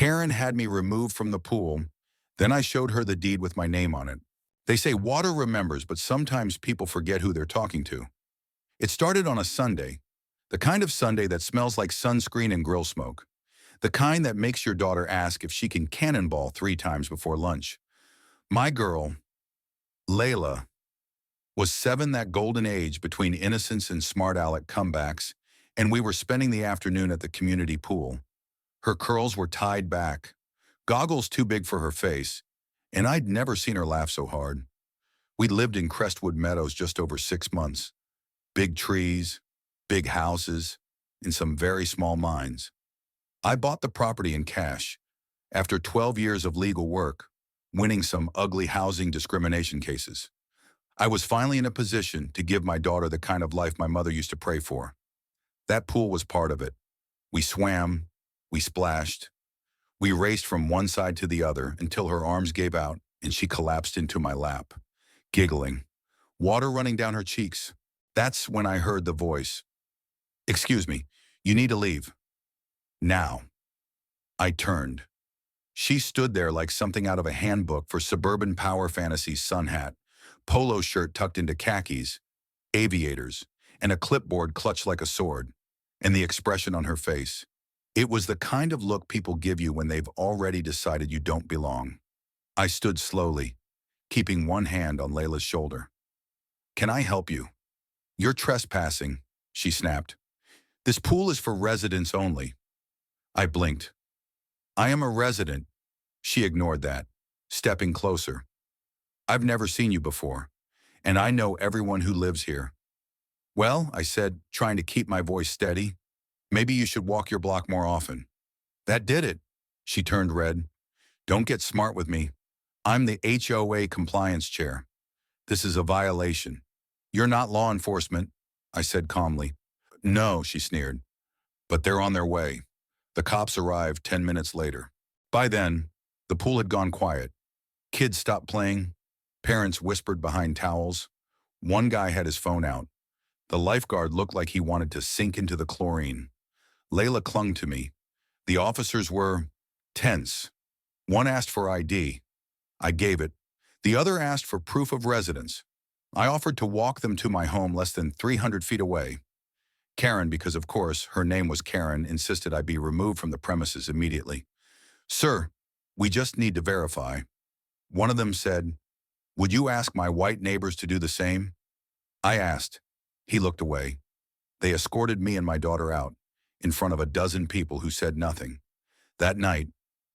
Karen had me removed from the pool. Then I showed her the deed with my name on it. They say water remembers, but sometimes people forget who they're talking to. It started on a Sunday, the kind of Sunday that smells like sunscreen and grill smoke, the kind that makes your daughter ask if she can cannonball 3 times before lunch. My girl, Layla, was 7, that golden age between innocence and smart aleck comebacks, and we were spending the afternoon at the community pool. Her curls were tied back, goggles too big for her face, and I'd never seen her laugh so hard. We'd lived in Crestwood Meadows just over 6 months. Big trees, big houses, and some very small mines. I bought the property in cash, after 12 years of legal work, winning some ugly housing discrimination cases. I was finally in a position to give my daughter the kind of life my mother used to pray for. That pool was part of it. We swam, we splashed, we raced from one side to the other until her arms gave out and she collapsed into my lap, giggling, water running down her cheeks. That's when I heard the voice. "Excuse me, you need to leave. Now." I turned. She stood there like something out of a handbook for suburban power fantasy sun hat, polo shirt tucked into khakis, aviators, and a clipboard clutched like a sword, and the expression on her face. It was the kind of look people give you when they've already decided you don't belong. I stood slowly, keeping one hand on Layla's shoulder. "Can I help you?" "You're trespassing," she snapped. "This pool is for residents only." I blinked. "I am a resident." She ignored that, stepping closer. "I've never seen you before, and I know everyone who lives here." "Well," I said, trying to keep my voice steady, "maybe you should walk your block more often." That did it. She turned red. "Don't get smart with me. I'm the HOA compliance chair. This is a violation." "You're not law enforcement," I said calmly. "No," she sneered. "But they're on their way." The cops arrived 10 minutes later. By then, the pool had gone quiet. Kids stopped playing. Parents whispered behind towels. One guy had his phone out. The lifeguard looked like he wanted to sink into the chlorine. Layla clung to me. The officers were tense. One asked for ID. I gave it. The other asked for proof of residence. I offered to walk them to my home less than 300 feet away. Karen, because of course her name was Karen, insisted I be removed from the premises immediately. "Sir, we just need to verify." One of them said, "Would you ask my white neighbors to do the same?" I asked. He looked away. They escorted me and my daughter out, in front of a dozen people who said nothing. That night,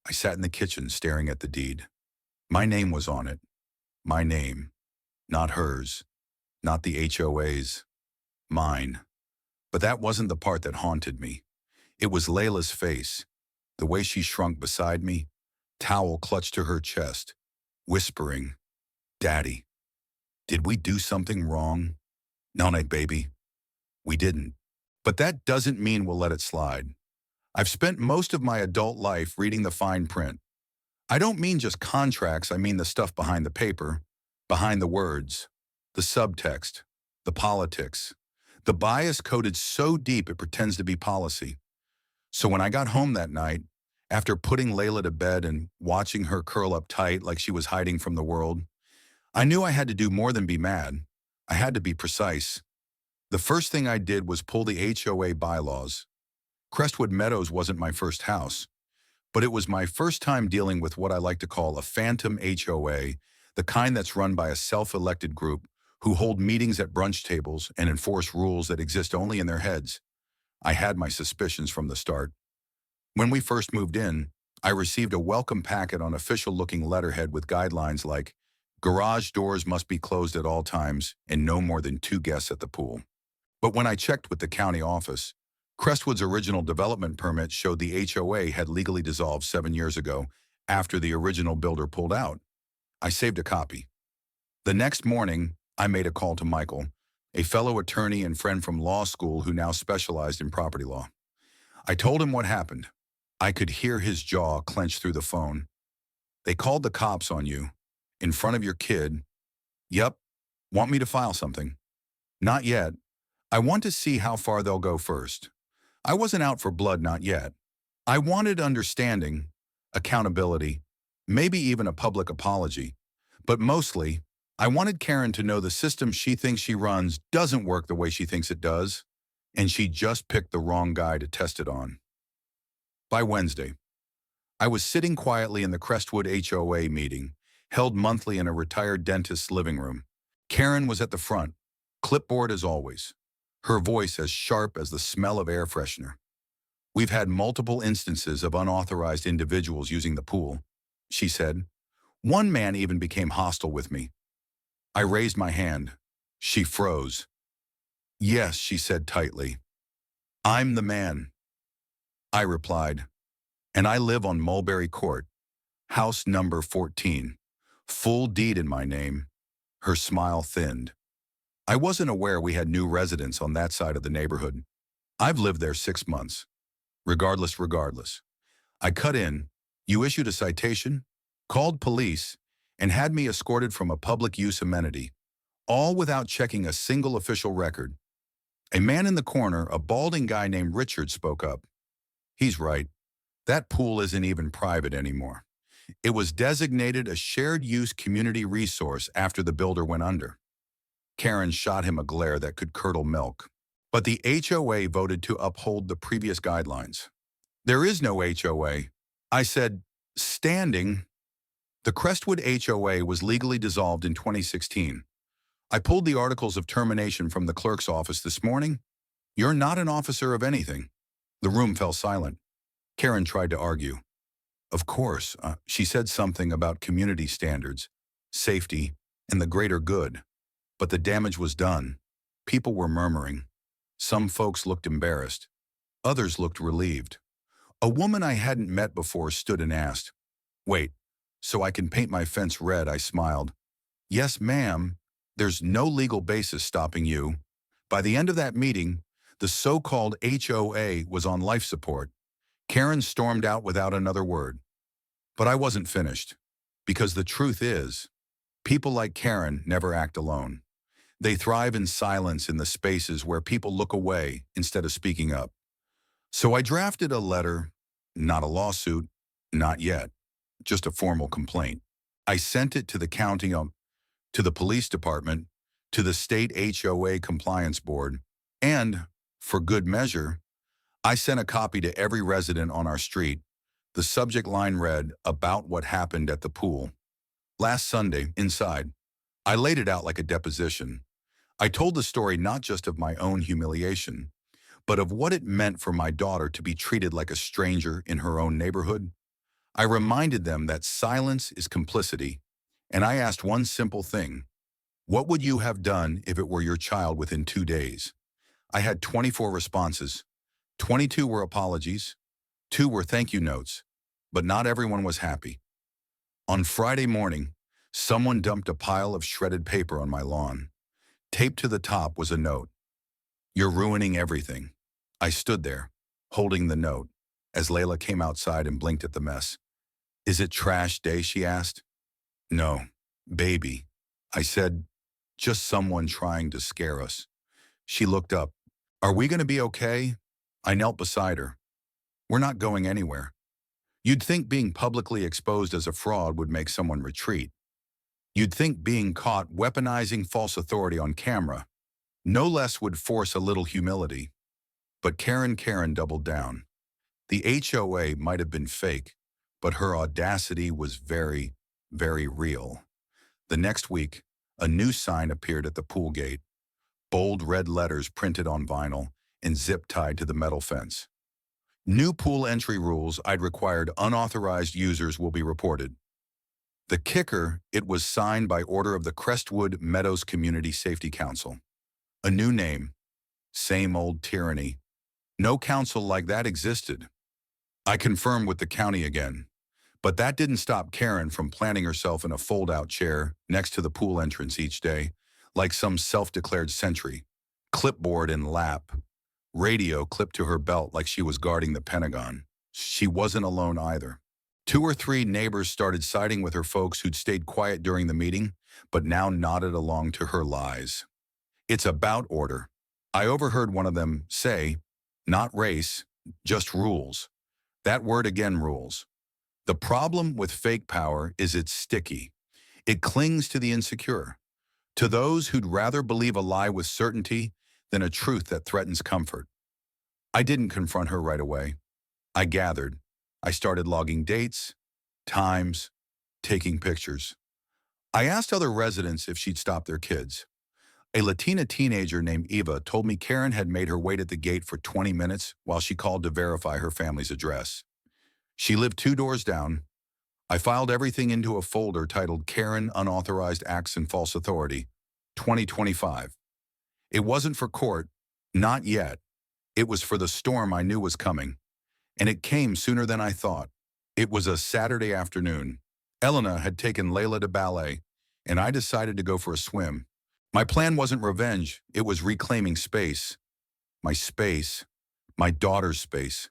I sat in the kitchen staring at the deed. My name was on it. My name. Not hers. Not the HOA's. Mine. But that wasn't the part that haunted me. It was Layla's face, the way she shrunk beside me, towel clutched to her chest, whispering, "Daddy, did we do something wrong?" "No, night, baby. We didn't." But that doesn't mean we'll let it slide. I've spent most of my adult life reading the fine print. I don't mean just contracts, I mean the stuff behind the paper, behind the words, the subtext, the politics, the bias coded so deep it pretends to be policy. So when I got home that night, after putting Layla to bed and watching her curl up tight like she was hiding from the world, I knew I had to do more than be mad. I had to be precise. The first thing I did was pull the HOA bylaws. Crestwood Meadows wasn't my first house, but it was my first time dealing with what I like to call a phantom HOA, the kind that's run by a self-elected group who hold meetings at brunch tables and enforce rules that exist only in their heads. I had my suspicions from the start. When we first moved in, I received a welcome packet on official-looking letterhead with guidelines like, "Garage doors must be closed at all times and no more than 2 guests at the pool." But when I checked with the county office, Crestwood's original development permit showed the HOA had legally dissolved 7 years ago after the original builder pulled out. I saved a copy. The next morning, I made a call to Michael, a fellow attorney and friend from law school who now specialized in property law. I told him what happened. I could hear his jaw clench through the phone. "They called the cops on you, in front of your kid." "Yep. Want me to file something?" "Not yet. I want to see how far they'll go first." I wasn't out for blood, not yet. I wanted understanding, accountability, maybe even a public apology. But mostly, I wanted Karen to know the system she thinks she runs doesn't work the way she thinks it does, and she just picked the wrong guy to test it on. By Wednesday, I was sitting quietly in the Crestwood HOA meeting, held monthly in a retired dentist's living room. Karen was at the front, clipboard as always, her voice as sharp as the smell of air freshener. "We've had multiple instances of unauthorized individuals using the pool," she said. "One man even became hostile with me." I raised my hand. She froze. "Yes," she said tightly. "I'm the man." I replied, "And I live on Mulberry Court, house number 14. Full deed in my name." Her smile thinned. "I wasn't aware we had new residents on that side of the neighborhood. I've lived there 6 months. Regardless. I cut in. You issued a citation, called police, and had me escorted from a public use amenity, all without checking a single official record." A man in the corner, a balding guy named Richard, spoke up. "He's right. That pool isn't even private anymore. It was designated a shared-use community resource after the builder went under." Karen shot him a glare that could curdle milk. "But the HOA voted to uphold the previous guidelines." "There is no HOA. I said, standing. The Crestwood HOA was legally dissolved in 2016. I pulled the articles of termination from the clerk's office this morning. You're not an officer of anything." The room fell silent. Karen tried to argue. "Of course," she said something about community standards, safety, and the greater good. But the damage was done. People were murmuring. Some folks looked embarrassed. Others looked relieved. A woman I hadn't met before stood and asked, "Wait, so I can paint my fence red?" I smiled. "Yes, ma'am. There's no legal basis stopping you." By the end of that meeting, the so-called HOA was on life support. Karen stormed out without another word. But I wasn't finished. Because the truth is, people like Karen never act alone. They thrive in silence in the spaces where people look away instead of speaking up. So I drafted a letter, not a lawsuit, not yet, just a formal complaint. I sent it to the county, to the police department, to the state HOA compliance board, and, for good measure, I sent a copy to every resident on our street. The subject line read, "About what happened at the pool." Last Sunday, inside, I laid it out like a deposition. I told the story not just of my own humiliation, but of what it meant for my daughter to be treated like a stranger in her own neighborhood. I reminded them that silence is complicity, and I asked one simple thing: what would you have done if it were your child within 2 days? I had 24 responses. 22 were apologies, 2 were thank you notes, but not everyone was happy. On Friday morning, someone dumped a pile of shredded paper on my lawn. Taped to the top was a note: "You're ruining everything." I stood there, holding the note, as Layla came outside and blinked at the mess. "Is it trash day?" she asked. "No, baby," I said, "just someone trying to scare us." She looked up. "Are we going to be okay?" I knelt beside her. "We're not going anywhere." You'd think being publicly exposed as a fraud would make someone retreat. You'd think being caught weaponizing false authority on camera no less would force a little humility. But Karen doubled down. The HOA might have been fake, but her audacity was very, very real. The next week, a new sign appeared at the pool gate. Bold red letters printed on vinyl and zip-tied to the metal fence. "New pool entry rules. I'd required unauthorized users will be reported." The kicker, it was signed by order of the Crestwood Meadows Community Safety Council. A new name. Same old tyranny. No council like that existed. I confirmed with the county again. But that didn't stop Karen from planting herself in a fold-out chair next to the pool entrance each day, like some self-declared sentry. Clipboard in lap. Radio clipped to her belt like she was guarding the Pentagon. She wasn't alone either. 2 or 3 neighbors started siding with her folks who'd stayed quiet during the meeting, but now nodded along to her lies. "It's about order." I overheard one of them say, "Not race, just rules." That word again, rules. The problem with fake power is it's sticky. It clings to the insecure, to those who'd rather believe a lie with certainty than a truth that threatens comfort. I didn't confront her right away. I gathered. I started logging dates, times, taking pictures. I asked other residents if she'd stop their kids. A Latina teenager named Eva told me Karen had made her wait at the gate for 20 minutes while she called to verify her family's address. She lived 2 doors down. I filed everything into a folder titled Karen Unauthorized Acts and False Authority, 2025. It wasn't for court, not yet. It was for the storm I knew was coming. And it came sooner than I thought. It was a Saturday afternoon. Elena had taken Layla to ballet, and I decided to go for a swim. My plan wasn't revenge, it was reclaiming space. My daughter's space.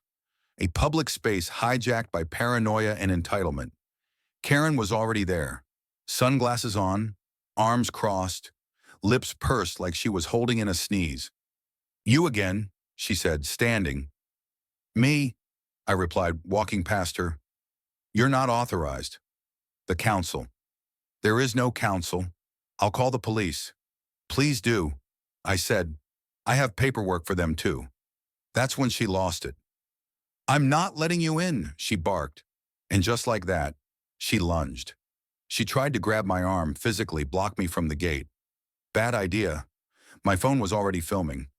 A public space hijacked by paranoia and entitlement. Karen was already there. Sunglasses on, arms crossed, lips pursed like she was holding in a sneeze. "You again," she said, standing. "Me," I replied, walking past her. "You're not authorized." "The council." "There is no council. I'll call the police." "Please do," I said. "I have paperwork for them too." That's when she lost it. "I'm not letting you in," she barked. And just like that, she lunged. She tried to grab my arm, physically block me from the gate. Bad idea. My phone was already filming.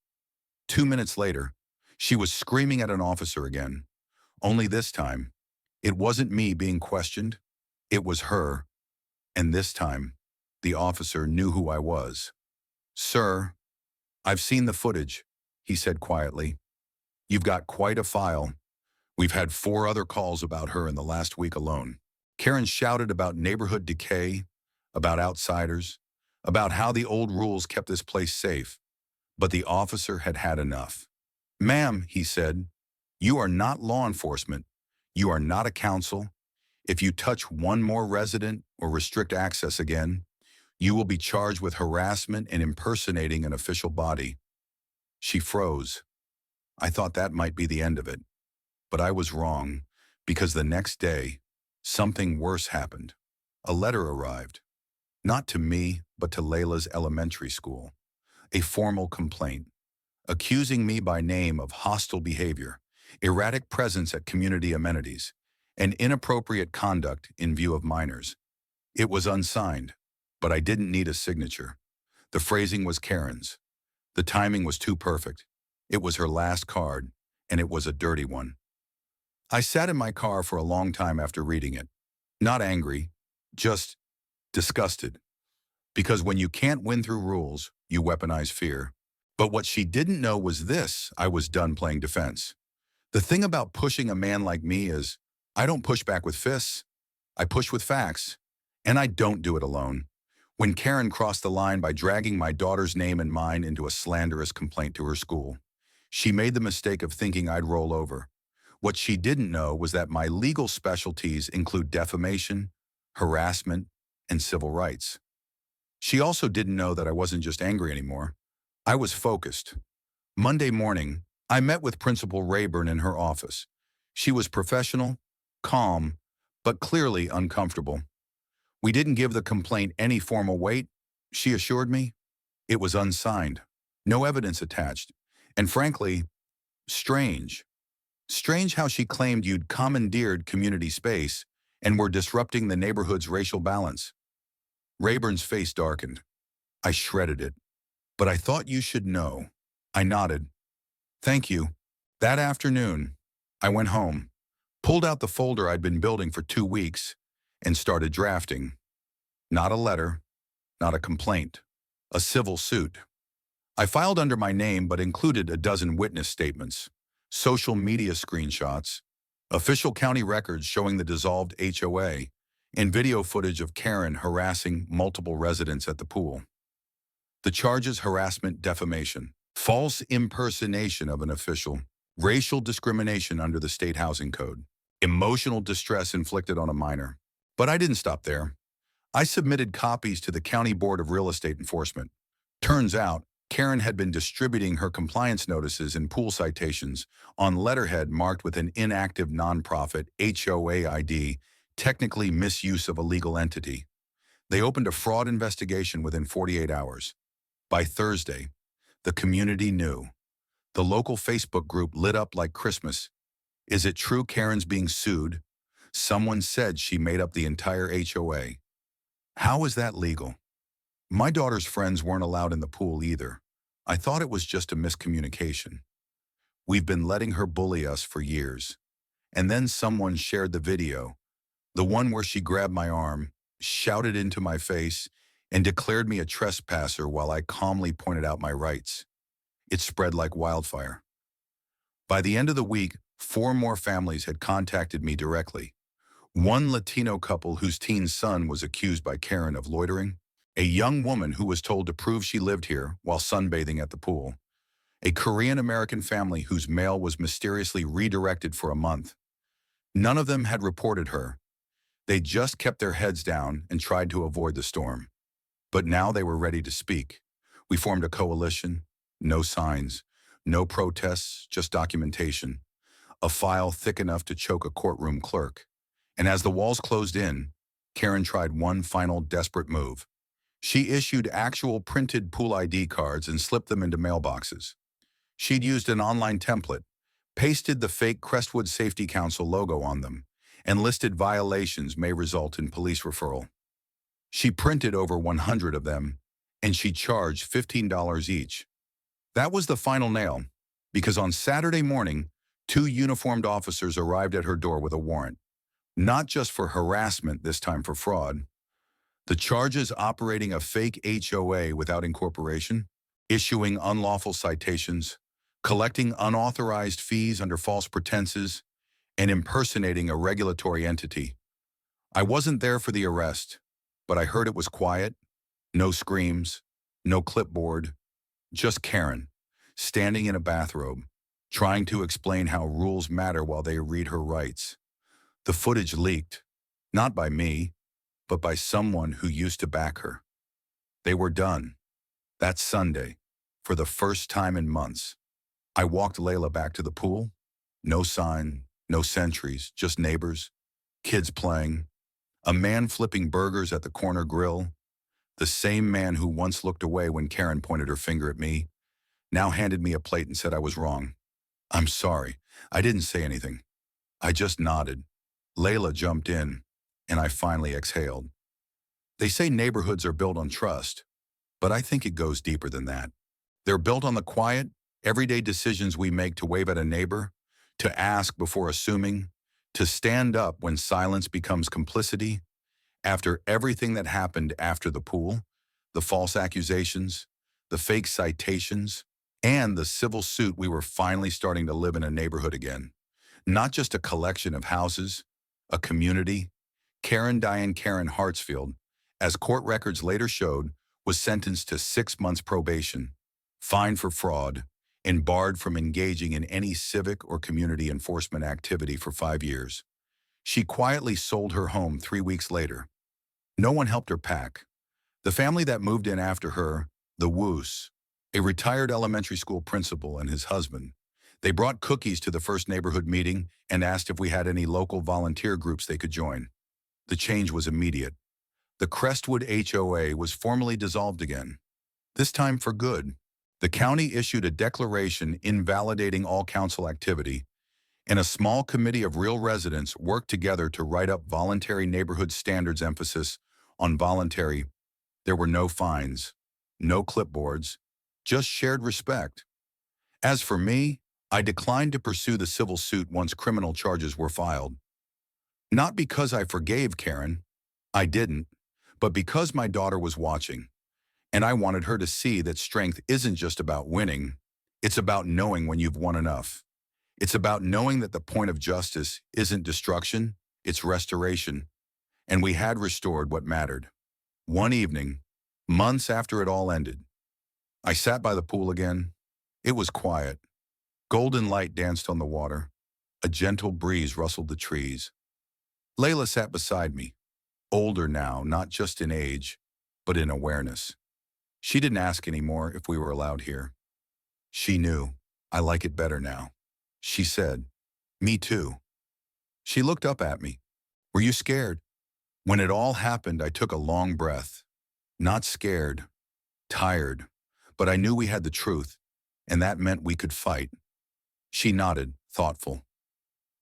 2 minutes later, she was screaming at an officer again. Only this time, it wasn't me being questioned. It was her. And this time, the officer knew who I was. "Sir, I've seen the footage," he said quietly. "You've got quite a file. We've had 4 other calls about her in the last week alone." Karen shouted about neighborhood decay, about outsiders, about how the old rules kept this place safe. But the officer had had enough. "Ma'am," he said, "you are not law enforcement. You are not a council. If you touch one more resident or restrict access again, you will be charged with harassment and impersonating an official body." She froze. I thought that might be the end of it. But I was wrong, because the next day, something worse happened. A letter arrived. Not to me, but to Layla's elementary school. A formal complaint, accusing me by name of hostile behavior, erratic presence at community amenities, and inappropriate conduct in view of minors. It was unsigned, but I didn't need a signature. The phrasing was Karen's. The timing was too perfect. It was her last card, and it was a dirty one. I sat in my car for a long time after reading it. Not angry, just disgusted. Because when you can't win through rules, you weaponize fear. But what she didn't know was this: I was done playing defense. The thing about pushing a man like me is, I don't push back with fists. I push with facts. And I don't do it alone. When Karen crossed the line by dragging my daughter's name and mine into a slanderous complaint to her school, she made the mistake of thinking I'd roll over. What she didn't know was that my legal specialties include defamation, harassment, and civil rights. She also didn't know that I wasn't just angry anymore. I was focused. Monday morning, I met with Principal Rayburn in her office. She was professional, calm, but clearly uncomfortable. We didn't give the complaint any formal weight, she assured me. It was unsigned, no evidence attached, and frankly, strange. Strange how she claimed you'd commandeered community space and were disrupting the neighborhood's racial balance. Rayburn's face darkened. I shredded it. "But I thought you should know." I nodded. "Thank you." That afternoon, I went home, pulled out the folder I'd been building for 2 weeks, and started drafting. Not a letter, not a complaint, a civil suit. I filed under my name but included a dozen witness statements, social media screenshots, official county records showing the dissolved HOA, and video footage of Karen harassing multiple residents at the pool. The charges: harassment, defamation, false impersonation of an official, racial discrimination under the state housing code, emotional distress inflicted on a minor. But I didn't stop there. I submitted copies to the County Board of Real Estate Enforcement. Turns out, Karen had been distributing her compliance notices and pool citations on letterhead marked with an inactive nonprofit HOA ID, technically misuse of a legal entity. They opened a fraud investigation within 48 hours. By Thursday, the community knew. The local Facebook group lit up like Christmas. Is it true Karen's being sued? Someone said she made up the entire HOA. How is that legal? My daughter's friends weren't allowed in the pool either. I thought it was just a miscommunication. We've been letting her bully us for years. And then someone shared the video, the one where she grabbed my arm, shouted into my face, and declared me a trespasser while I calmly pointed out my rights. It spread like wildfire. By the end of the week, 4 more families had contacted me directly. One Latino couple whose teen son was accused by Karen of loitering, a young woman who was told to prove she lived here while sunbathing at the pool, a Korean-American family whose mail was mysteriously redirected for a month. None of them had reported her. They just kept their heads down and tried to avoid the storm. But now they were ready to speak. We formed a coalition, no signs, no protests, just documentation, a file thick enough to choke a courtroom clerk. And as the walls closed in, Karen tried one final desperate move. She issued actual printed pool ID cards and slipped them into mailboxes. She'd used an online template, pasted the fake Crestwood Safety Council logo on them, and listed violations may result in police referral. She printed over 100 of them, and she charged $15 each. That was the final nail, because on Saturday morning, 2 uniformed officers arrived at her door with a warrant. Not just for harassment, this time for fraud. The charges operating a fake HOA without incorporation, issuing unlawful citations, collecting unauthorized fees under false pretenses, and impersonating a regulatory entity. I wasn't there for the arrest, but I heard it was quiet, no screams, no clipboard, just Karen, standing in a bathrobe, trying to explain how rules matter while they read her rights. The footage leaked, not by me, but by someone who used to back her. They were done. That Sunday, for the first time in months, I walked Layla back to the pool. No sign, no sentries, just neighbors, kids playing, a man flipping burgers at the corner grill, the same man who once looked away when Karen pointed her finger at me, now handed me a plate and said I was wrong. I'm sorry, I didn't say anything. I just nodded. Layla jumped in, and I finally exhaled. They say neighborhoods are built on trust, but I think it goes deeper than that. They're built on the quiet, everyday decisions we make to wave at a neighbor, to ask before assuming, to stand up when silence becomes complicity. After everything that happened after the pool, the false accusations, the fake citations, and the civil suit, we were finally starting to live in a neighborhood again. Not just a collection of houses, a community. Karen Diane Karen Hartsfield, as court records later showed, was sentenced to 6 months probation, fined for fraud, and barred from engaging in any civic or community enforcement activity for 5 years. She quietly sold her home 3 weeks later. No one helped her pack. The family that moved in after her, the Woos, a retired elementary school principal and his husband, they brought cookies to the first neighborhood meeting and asked if we had any local volunteer groups they could join. The change was immediate. The Crestwood HOA was formally dissolved again, this time for good. The county issued a declaration invalidating all council activity, and a small committee of real residents worked together to write up voluntary neighborhood standards emphasis on voluntary. There were no fines, no clipboards, just shared respect. As for me, I declined to pursue the civil suit once criminal charges were filed. Not because I forgave Karen, I didn't, but because my daughter was watching, and I wanted her to see that strength isn't just about winning, it's about knowing when you've won enough. It's about knowing that the point of justice isn't destruction, it's restoration. And we had restored what mattered. One evening, months after it all ended, I sat by the pool again. It was quiet. Golden light danced on the water. A gentle breeze rustled the trees. Layla sat beside me, older now, not just in age, but in awareness. She didn't ask anymore if we were allowed here. She knew. I like it better now. She said, me too. She looked up at me. Were you scared? When it all happened, I took a long breath. Not scared, tired, but I knew we had the truth, and that meant we could fight. She nodded, thoughtful.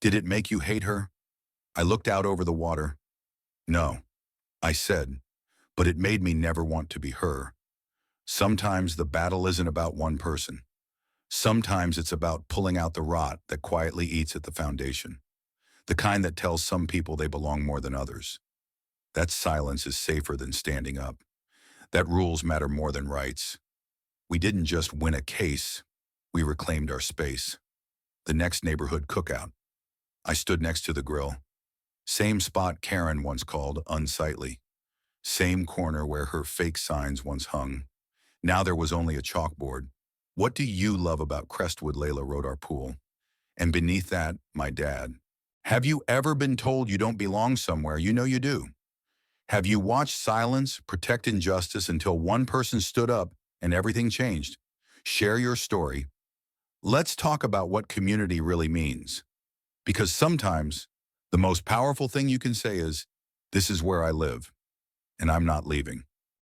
Did it make you hate her? I looked out over the water. No, I said, but it made me never want to be her. Sometimes the battle isn't about one person. Sometimes it's about pulling out the rot that quietly eats at the foundation, the kind that tells some people they belong more than others. That silence is safer than standing up. That rules matter more than rights. We didn't just win a case, we reclaimed our space. The next neighborhood cookout. I stood next to the grill. Same spot Karen once called unsightly. Same corner where her fake signs once hung. Now there was only a chalkboard. What do you love about Crestwood? Layla wrote our pool. And beneath that, my dad. Have you ever been told you don't belong somewhere? You know you do. Have you watched silence protect injustice until one person stood up and everything changed? Share your story. Let's talk about what community really means. Because sometimes the most powerful thing you can say is, this is where I live, and I'm not leaving.